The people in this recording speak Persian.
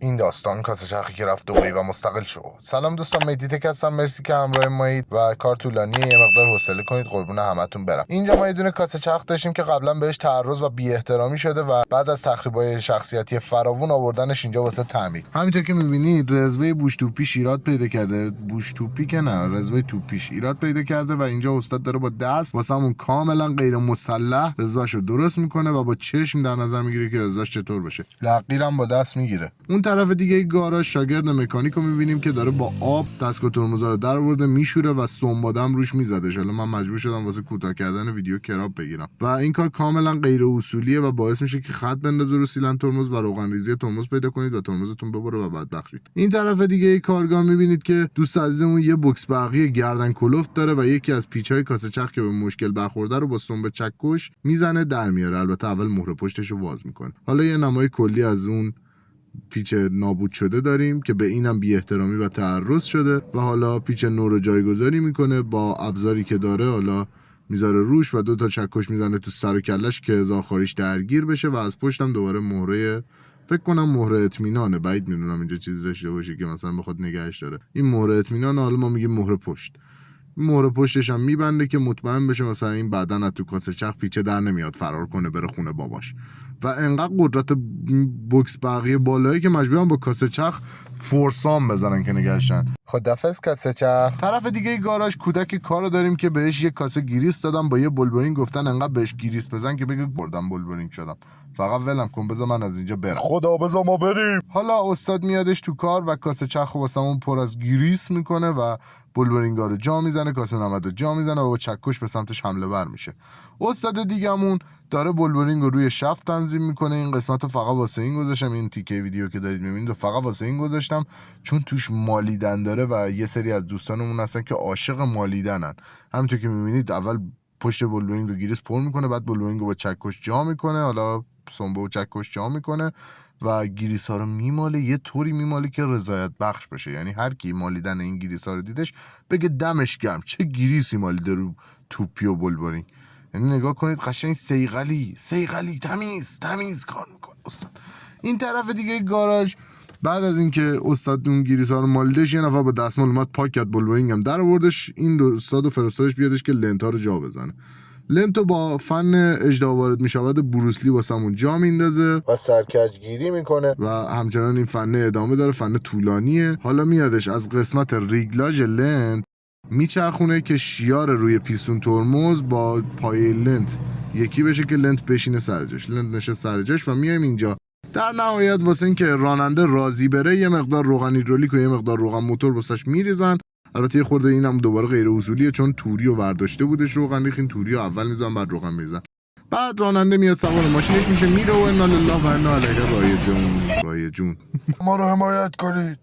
این داستان کاسه چرخی که رفت دبی و مستقل شد. سلام دوستان، مهدی تک هستم. مرسی که همراه مایید و کار طولانیه، یه مقدار حوصله کنید، قربون همتون برم. اینجا ما یه دونه کاسه چرخ داشتیم که قبلا بهش تعرض و بی احترامی شده و بعد از تخریبای شخصیتی فراوون آوردنش اینجا واسه تعمیر. همینطور که می‌بینید رزوه بوش توپیش ایراد پیدا کرده. بوش توپی که نه، رزوه توپیش ایراد پیدا کرده و اینجا استاد داره با دست واسمون کاملا غیر مسلح رزوهشو درست میکنه و با چشم در نظر میگیره که رزوهش چطور بشه. لقیرم با دست میگیره. اون طرف دیگه گاراژ شاگرد مکانیکو میبینیم که داره با آب دستگاه ترمزا رو در آورده میشوره و سنبادم روش میزده. حالا من مجبور شدم واسه کوتاه کردن ویدیو کراپ بگیرم و این کار کاملا غیر اصولیه و باعث میشه که خط بندازه رو سیلن ترمز و روغن ریزی ترمز پیدا کنید و ترمزتون ببره و بعد بخشید. این طرف دیگه کارگاه میبینید که دوست عزیزمون یه بوکس برقی گردن کلفت داره و یکی از پیچای کاسه چرخ که به مشکل برخورده رو با سنب چکش میزنه در میاره. البته اول مهره پشتش رو واز میکنه. حالا یه نمای کلی از اون پیچ نابود شده داریم که به اینم بی احترامی و تعرض شده و حالا پیچ نو رو جایگذاری میکنه با ابزاری که داره. حالا میذاره روش و 2 چکش میزنه تو سر و کلش که اضاخاریش درگیر بشه و از پشتم دوباره مهره، فکر کنم مهره اطمینانه، بعید میدونم اینجا چیزی داشته باشه که مثلا بخواد نگهش داره. این مهره اطمینانه، حالا ما میگیم مهره پشت. مهره پشتش هم میبنده که مطمئن بشه مثلا این بعدن از تو کاسه چرخ پیچه در نمیاد فرار کنه بره خونه باباش. و انقدر قدرت بوکس برقی بالایی که مجبورن با کاسه چرخ فورسام بزنن که نگهشن. خدافظ کاسه چرخ. طرف دیگه گاراژ کودک کارو داریم که بهش یه کاسه گریس دادم با یه بولبرینگ، گفتن انقدر بهش گریس بزن که بگه بردم بولبرینگ شدم. فقط ولم کن، بذار من از اینجا برم. خدا بذار ما بریم. حالا استاد میادش تو کار و کاسه چرخ واسمون پر از گریس میکنه و بولبرینگا رو جا میزنه، کاسه نمد رو جا میزنه و با چکش به سمتش حمله ور میشه. استاد دیگمون داره بولبرینگ رو روی شافت تنظیم میکنه. این قسمت رو فقط واسه این گذاشتم، این تیکه ویدیو که دارید میبینید رو فقط واسه این گذاشتم چون توش مالیدن داره و یه سری از دوستانمون هستن که عاشق مالیدنن. همونطور که میبینید اول پشت بولبرینگ رو گریس پر میکنه، بعد بولبرینگ رو با چکش جا میکنه، حالا سنبه و چکش جا میکنه و گریس ها رو میماله. یه طوری میماله که رضایت بخش بشه، یعنی هر کی مالیدن این گریس ها رو دیدش بگه دمش گرم، چه گریسی مالیده رو توپی و بولبرینگ. یعنی نگاه کنید قشنگ سیغلی تمیز کار میکنه استاد. این طرف دیگه گاراژ بعد از اینکه استاد اون گریس ها رو مالیدش، یه نفر با دستمال اومد پاک کرد بولبرینگ هم در آوردش. این استاد فرستادش بیادش که لنت ها رو جا بزنه. لنتو با فن اجدا وارد میشود بروسلی واسمون جا میندازه و سرکجگیری میکنه و همچنان این فن ادامه داره، فن طولانیه. حالا میادش از قسمت ریگلاژ لنت میچرخونه که شیار روی پیستون ترمز با پایه لنت یکی بشه که لنت بشینه سر جاش. لنت نشه سر جاش و میایم اینجا. در نهایت واسه اینکه راننده راضی بره یه مقدار روغن هیدرولیک و یه مقدار روغن موتور واسش میریزن. البته یه خورده اینم دوباره غیر اصولیه چون توری رو ورداشته بودش روغن ریخ، این توری رو اول میذارن بعد روغن میریزن. بعد راننده میاد سوار ماشینش میشه میره و انا لله و انا الیه راجعون. ما رو حمایت کنید.